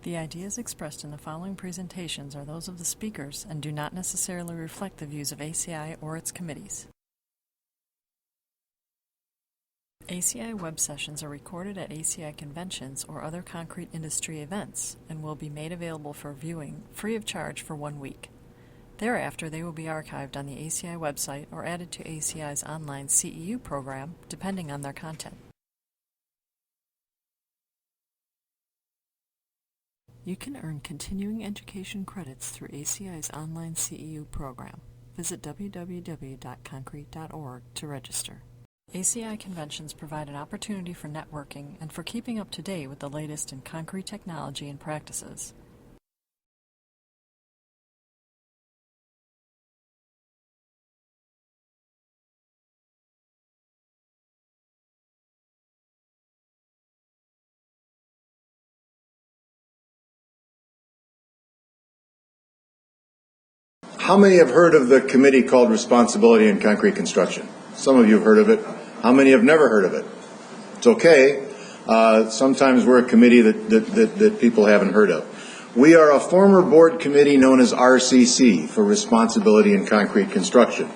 The ideas expressed in the following presentations are those of the speakers and do not necessarily reflect the views of ACI or its committees. ACI web sessions are recorded at ACI conventions or other concrete industry events and will be made available for viewing free of charge for 1 week. Thereafter, they will be archived on the ACI website or added to ACI's online CEU program, depending on their content. You can earn continuing education credits through ACI's online CEU program. Visit www.concrete.org to register. ACI conventions provide an opportunity for networking and for keeping up to date with the latest in concrete technology and practices. How many have heard of the committee called Responsibility in Concrete Construction? Some of you have heard of it. How many have never heard of it? It's okay. Sometimes we're a committee that people haven't heard of. We are a former board committee known as RCC, for Responsibility in Concrete Construction.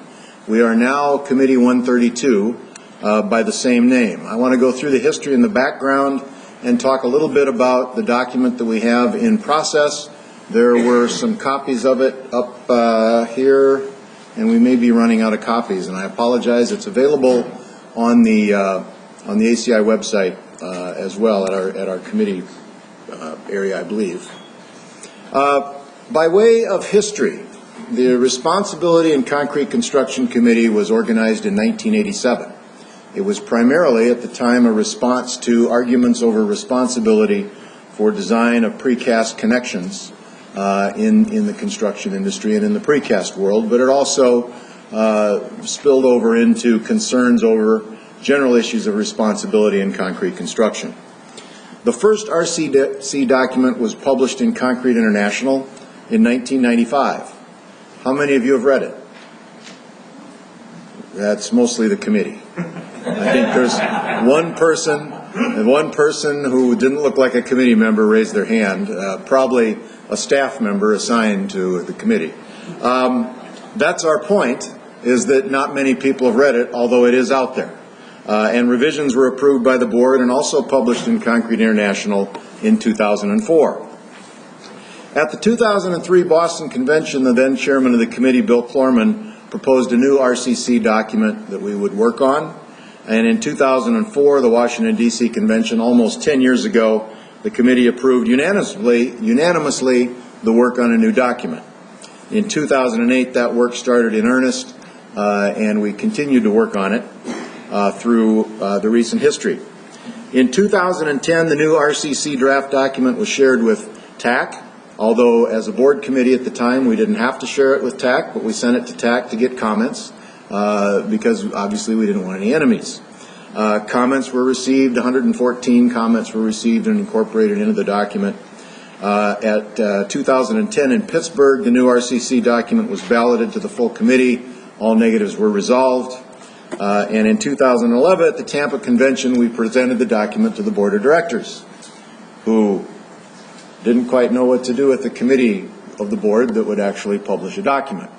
We are now Committee 132 by the same name. I want to go through the history and the background and talk a little bit about the document that we have in process. There were some copies of it up here, and we may be running out of copies, and I apologize. It's available on the ACI website as well at our committee area, I believe. By way of history, the Responsibility in Concrete Construction Committee was organized in 1987. It was primarily at the time a response to arguments over responsibility for design of precast connections in the construction industry and in the precast world, but it also spilled over into concerns over general issues of responsibility in concrete construction. The first RCC document was published in Concrete International in 1995. How many of you have read it? That's mostly the committee. I think there's one person who didn't look like a committee member raised their hand, probably a staff member assigned to the committee. That's our point, is that not many people have read it, although it is out there. And revisions were approved by the board and also published in Concrete International in 2004. At the 2003 Boston Convention, the then chairman of the committee, Bill Coleman, proposed a new RCC document that we would work on. And in 2004, the Washington, D.C. Convention, almost 10 years ago, the committee approved unanimously the work on a new document. In 2008, that work started in earnest, and we continued to work on it through the recent history. In 2010, the new RCC draft document was shared with TAC, although as a board committee at the time, we didn't have to share it with TAC, but we sent it to TAC to get comments because obviously we didn't want any enemies. Comments were received, 114 comments were received and incorporated into the document. At 2010 in Pittsburgh, the new RCC document was balloted to the full committee. All negatives were resolved. And in 2011 at the Tampa Convention, we presented the document to the board of directors, who didn't quite know what to do with the committee of the board that would actually publish a document.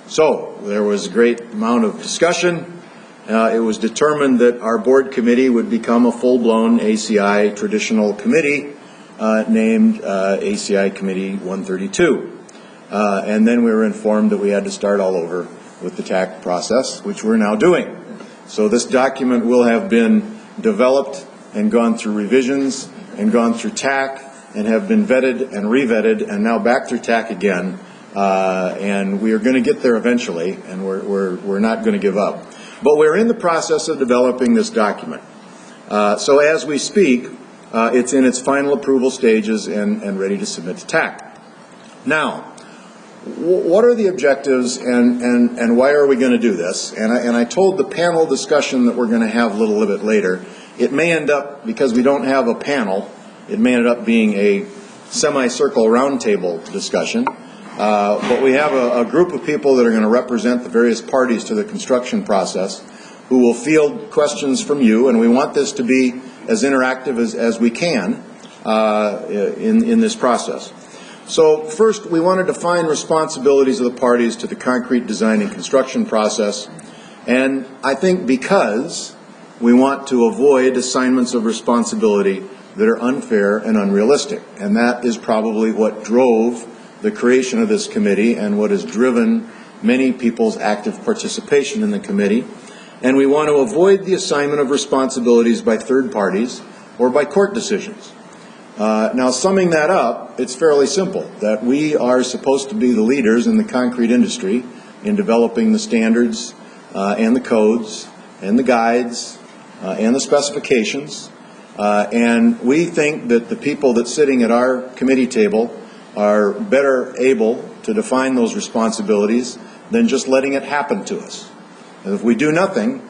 So there was a great amount of discussion. It was determined that our board committee would become a full-blown ACI traditional committee named ACI Committee 132. And then we were informed that we had to start all over with the TAC process, which we're now doing. So this document will have been developed and gone through revisions and gone through TAC and have been vetted and re-vetted and now back through TAC again. And we are going to get there eventually, and we're not going to give up. But we're in the process of developing this document. So as we speak, it's in its final approval stages and ready to submit to TAC. Now, what are the objectives and why are we going to do this? And I told the panel discussion that we're going to have a little bit later. It may end up, because we don't have a panel, it may end up being a semicircle roundtable discussion. But we have a group of people that are going to represent the various parties to the construction process who will field questions from you, and we want this to be as interactive as we can. in this process. So first, we want to define responsibilities of the parties to the concrete design and construction process. And I think because we want to avoid assignments of responsibility that are unfair and unrealistic. And that is probably what drove the creation of this committee and what has driven many people's active participation in the committee. And we want to avoid the assignment of responsibilities by third parties or by court decisions. Now, summing that up, it's fairly simple, that we are supposed to be the leaders in the concrete industry in developing the standards and the codes and the guides and the specifications. And we think that the people that's sitting at our committee table are better able to define those responsibilities than just letting it happen to us. And if we do nothing,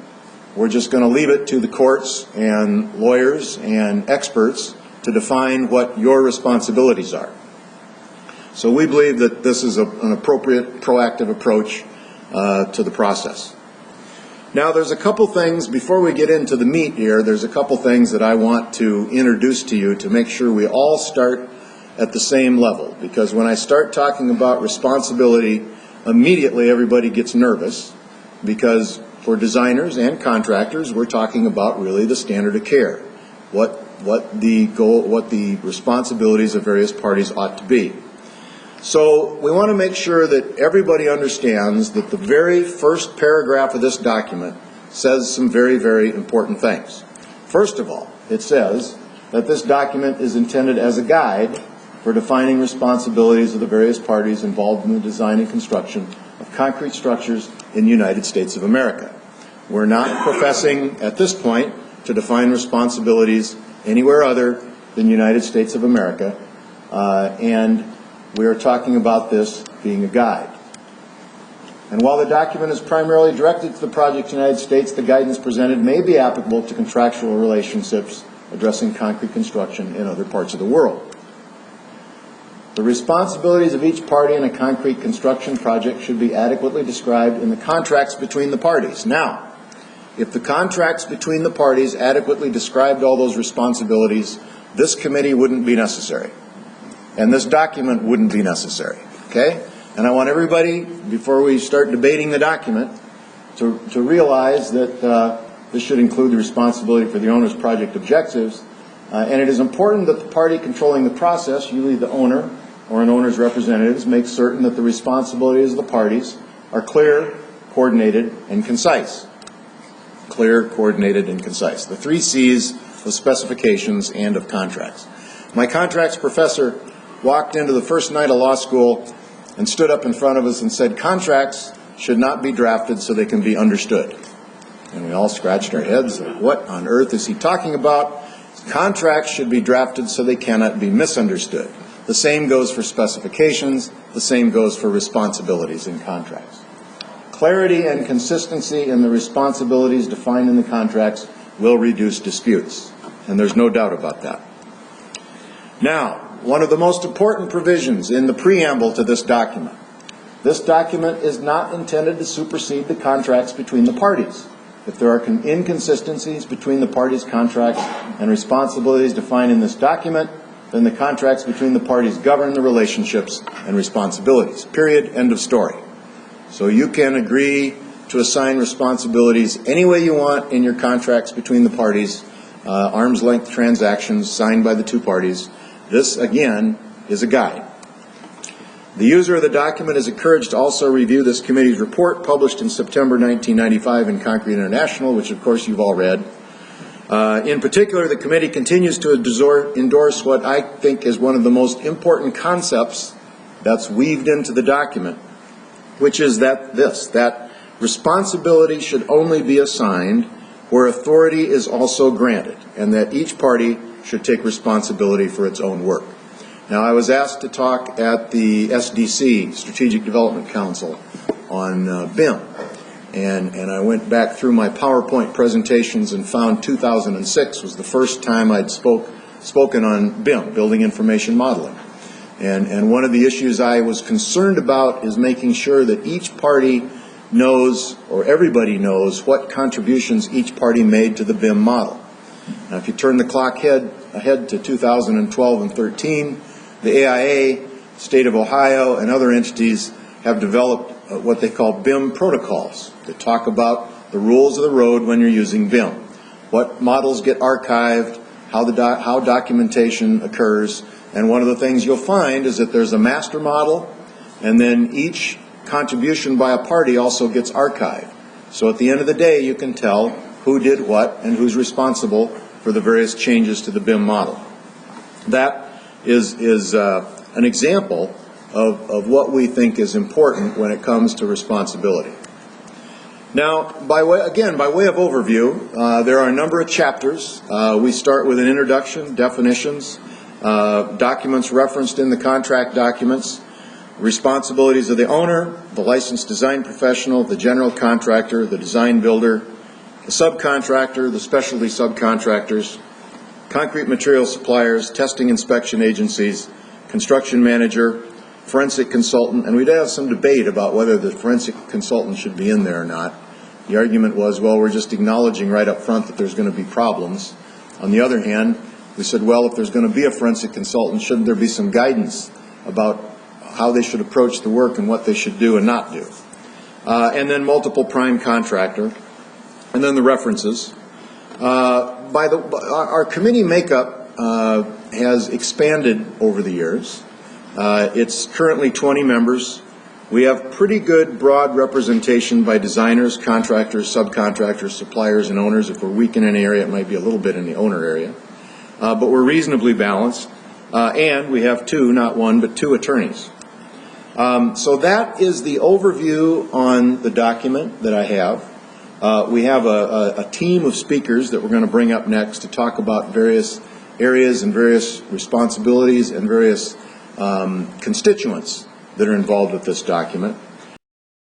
we're just going to leave it to the courts and lawyers and experts to define what your responsibilities are. So we believe that this is an appropriate, proactive approach to the process. Now, there's a couple things, before we get into the meat here, there's a couple things that I want to introduce to you to make sure we all start at the same level. Because when I start talking about responsibility, immediately everybody gets nervous, because for designers and contractors, we're talking about really the standard of care, what the responsibilities of various parties ought to be. So we want to make sure that everybody understands that the very first paragraph of this document says some very, very important things. First of all, it says that this document is intended as a guide for defining responsibilities of the various parties involved in the design and construction of concrete structures in the United States of America. We're not professing at this point to define responsibilities anywhere other than the United States of America, and we are talking about this being a guide. And while the document is primarily directed to the project United States, the guidance presented may be applicable to contractual relationships addressing concrete construction in other parts of the world. The responsibilities of each party in a concrete construction project should be adequately described in the contracts between the parties. Now, if the contracts between the parties adequately described all those responsibilities, this committee wouldn't be necessary. And this document wouldn't be necessary, okay? And I want everybody, before we start debating the document, to realize that this should include the responsibility for the owner's project objectives. And it is important that the party controlling the process, usually the owner or an owner's representatives, make certain that the responsibilities of the parties are clear, coordinated, and concise. Clear, coordinated, and concise. The 3 C's of specifications and of contracts. My contracts professor walked into the first night of law school and stood up in front of us and said, contracts should not be drafted so they can be understood. And we all scratched our heads, like, what on earth is he talking about? Contracts should be drafted so they cannot be misunderstood. The same goes for specifications. The same goes for responsibilities in contracts. Clarity and consistency in the responsibilities defined in the contracts will reduce disputes. And there's no doubt about that. Now, one of the most important provisions in the preamble to this document. This document is not intended to supersede the contracts between the parties. If there are inconsistencies between the parties' contracts and responsibilities defined in this document, then the contracts between the parties govern the relationships and responsibilities. Period. End of story. So you can agree to assign responsibilities any way you want in your contracts between the parties, arm's length transactions signed by the 2 parties. This, again, is a guide. The user of the document is encouraged to also review this committee's report published in September 1995 in Concrete International, which, of course, you've all read. In particular, the committee continues to endorse what I think is one of the most important concepts that's weaved into the document, which is that responsibility should only be assigned where authority is also granted, and that each party should take responsibility for its own work. Now, I was asked to talk at the SDC, Strategic Development Council, on BIM. And I went back through my PowerPoint presentations and found 2006 was the first time I'd spoken on BIM, Building Information Modeling. And one of the issues I was concerned about is making sure that each party knows, or everybody knows, what contributions each party made to the BIM model. Now, if you turn the clock ahead to 2012 and 13, the AIA, State of Ohio, and other entities have developed what they call Bim Protocols that talk about the rules of the road when you're using BIM. What models get archived, how documentation occurs, and one of the things you'll find is that there's a master model, and then each contribution by a party also gets archived. So at the end of the day, you can tell who did what and who's responsible for the various changes to the BIM model. That is an example of what we think is important when it comes to responsibility. Now, by way of overview, there are a number of chapters. We start with an introduction, definitions, documents referenced in the contract documents, responsibilities of the owner, the licensed design professional, the general contractor, the design builder, the subcontractor, the specialty subcontractors, concrete material suppliers, testing inspection agencies, construction manager, forensic consultant, and we did have some debate about whether the forensic consultant should be in there or not. The argument was, well, we're just acknowledging right up front that there's going to be problems. On the other hand, we said, well, if there's going to be a forensic consultant, shouldn't there be some guidance about how they should approach the work and what they should do and not do? And then multiple prime contractor, and then the references. Our committee makeup has expanded over the years. It's currently 20 members. We have pretty good broad representation by designers, contractors, subcontractors, suppliers, and owners. If we're weak in any area, it might be a little bit in the owner area. But we're reasonably balanced. And we have two, not one, but two attorneys. So that is the overview on the document that I have. We have a team of speakers that we're going to bring up next to talk about various areas and various responsibilities and various constituents that are involved with this document.